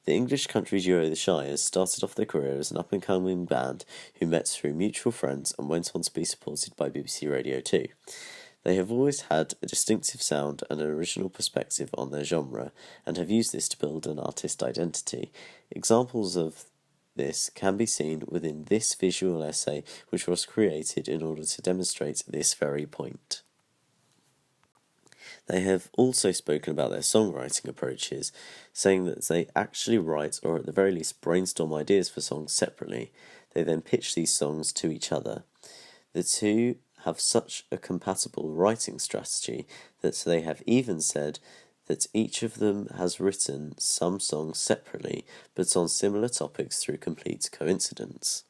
The English country duo The Shires started off their career as an up-and-coming band who met through mutual friends and went on to be supported by BBC Radio 2. They have always had a distinctive sound and an original perspective on their genre, and have used this to build an artist identity. Examples of this can be seen within this visual essay, which was created in order to demonstrate this very point. They have also spoken about their songwriting approaches, saying that they actually write, or at the very least brainstorm ideas for songs separately. They then pitch these songs to each other. The two have such a compatible writing strategy that they have even said that each of them has written some songs separately, but on similar topics through complete coincidence.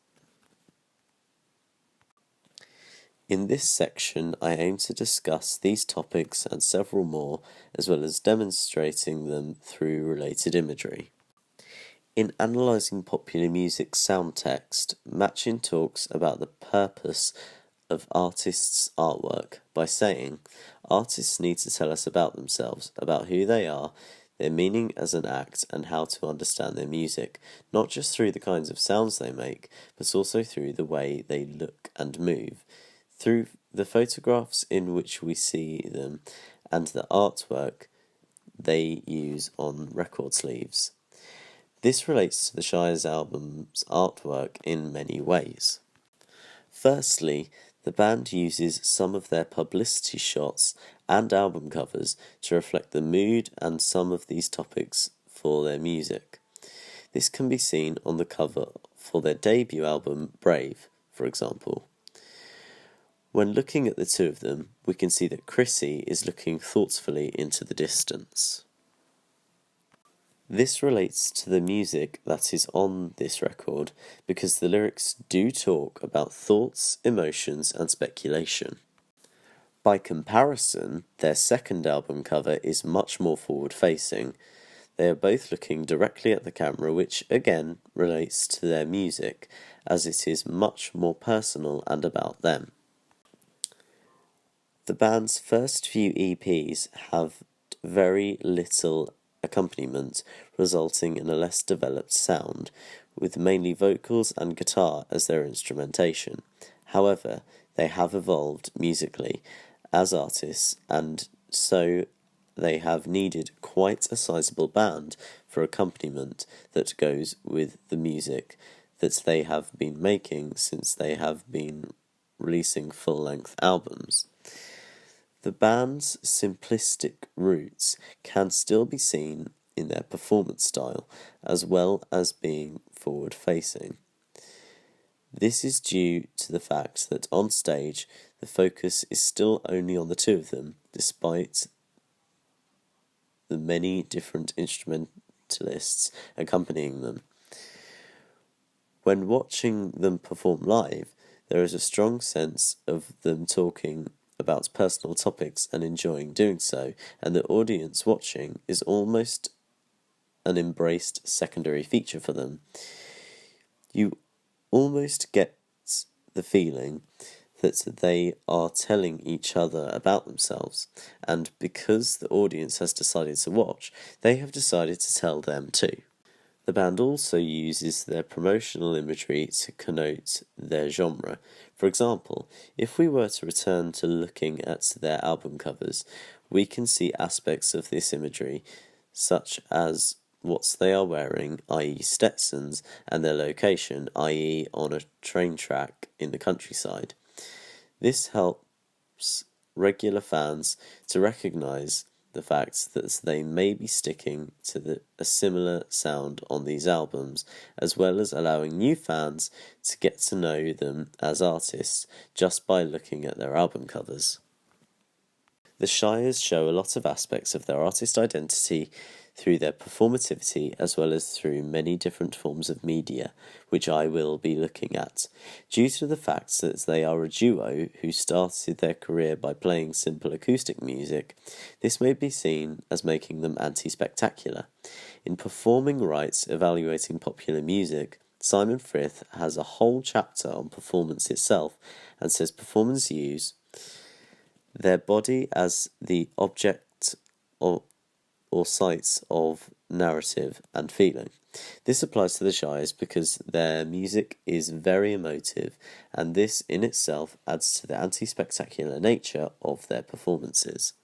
In this section, I aim to discuss these topics and several more, as well as demonstrating them through related imagery. In analysing popular music sound text, Machin talks about the purpose of artists' artwork by saying, artists need to tell us about themselves, about who they are, their meaning as an act, and how to understand their music, not just through the kinds of sounds they make, but also through the way they look and move. Through the photographs in which we see them and the artwork they use on record sleeves. This relates to the Shires album's artwork in many ways. Firstly, the band uses some of their publicity shots and album covers to reflect the mood and some of these topics for their music. This can be seen on the cover for their debut album, Brave, for example. When looking at the two of them, we can see that Chrissy is looking thoughtfully into the distance. This relates to the music that is on this record because the lyrics do talk about thoughts, emotions, and speculation. By comparison, their second album cover is much more forward-facing. They are both looking directly at the camera, which again relates to their music, as it is much more personal and about them. The band's first few EPs have very little accompaniment, resulting in a less developed sound, with mainly vocals and guitar as their instrumentation. However, they have evolved musically as artists, and so they have needed quite a sizable band for accompaniment that goes with the music that they have been making since they have been releasing full-length albums. The band's simplistic roots can still be seen in their performance style, as well as being forward-facing. This is due to the fact that on stage, the focus is still only on the two of them, despite the many different instrumentalists accompanying them. When watching them perform live, there is a strong sense of them talking about personal topics and enjoying doing so, and the audience watching is almost an embraced secondary feature for them. You almost get the feeling that they are telling each other about themselves, and because the audience has decided to watch, they have decided to tell them too. The band also uses their promotional imagery to connote their genre. For example, if we were to return to looking at their album covers, we can see aspects of this imagery, such as what they are wearing, i.e. Stetsons, and their location, i.e. on a train track in the countryside. This helps regular fans to recognise the fact that they may be sticking to a similar sound on these albums, as well as allowing new fans to get to know them as artists just by looking at their album covers. The Shires show a lot of aspects of their artist identity through their performativity as well as through many different forms of media, which I will be looking at. Due to the fact that they are a duo who started their career by playing simple acoustic music, this may be seen as making them anti-spectacular. In Performing Rights Evaluating Popular Music, Simon Frith has a whole chapter on performance itself and says performers use their body as the object or sites of narrative, and feeling. This applies to the Shires because their music is very emotive, and this in itself adds to the anti-spectacular nature of their performances.